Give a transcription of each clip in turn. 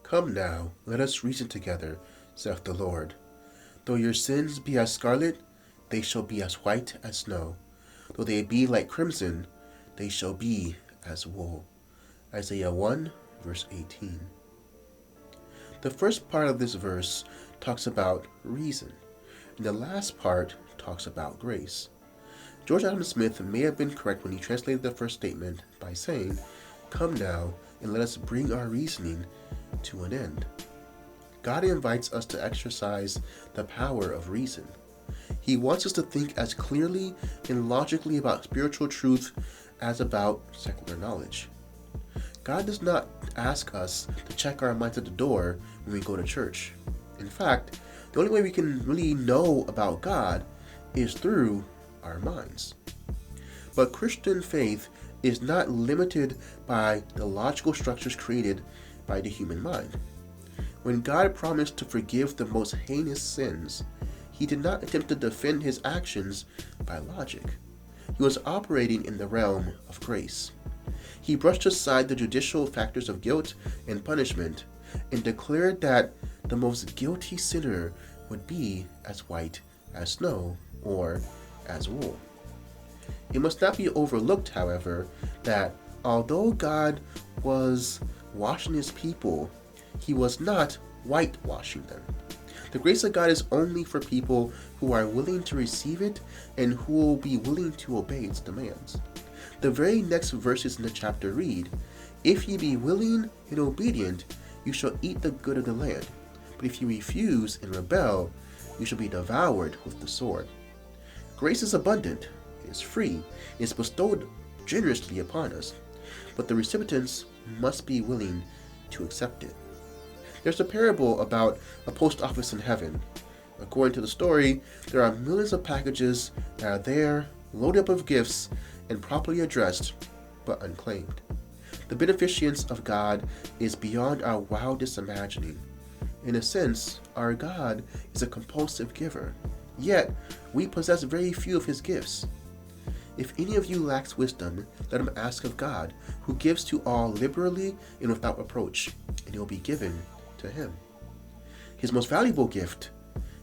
Come now, let us reason together, saith the Lord. Though your sins be as scarlet, they shall be as white as snow. Though they be like crimson, they shall be as wool. Isaiah 1, verse 18. The first part of this verse talks about reason, and the last part talks about grace. George Adam Smith may have been correct when he translated the first statement by saying, "Come now, and let us bring our reasoning to an end." God invites us to exercise the power of reason. He wants us to think as clearly and logically about spiritual truth as about secular knowledge. God does not ask us to check our minds at the door when we go to church. In fact, the only way we can really know about God is through our minds. But Christian faith is not limited by the logical structures created by the human mind. When God promised to forgive the most heinous sins, he did not attempt to defend his actions by logic. He was operating in the realm of grace. He brushed aside the judicial factors of guilt and punishment and declared that the most guilty sinner would be as white as snow or as wool. It must not be overlooked, however, that although God was washing his people, he was not whitewashing them. The grace of God is only for people who are willing to receive it and who will be willing to obey its demands. The very next verses in the chapter read, "If ye be willing and obedient, you shall eat the good of the land. But if you refuse and rebel, you shall be devoured with the sword." Grace is abundant, it is free, it is bestowed generously upon us, but the recipients must be willing to accept it. There's a parable about a post office in heaven. According to the story, there are millions of packages that are there, loaded up with gifts, and properly addressed, but unclaimed. The beneficence of God is beyond our wildest imagining. In a sense, our God is a compulsive giver, yet we possess very few of his gifts. If any of you lacks wisdom, let him ask of God, who gives to all liberally and without reproach, and it will be given to him. His most valuable gift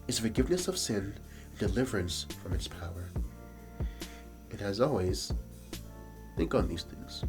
is forgiveness of sin and deliverance from its power. And as always, think on these things.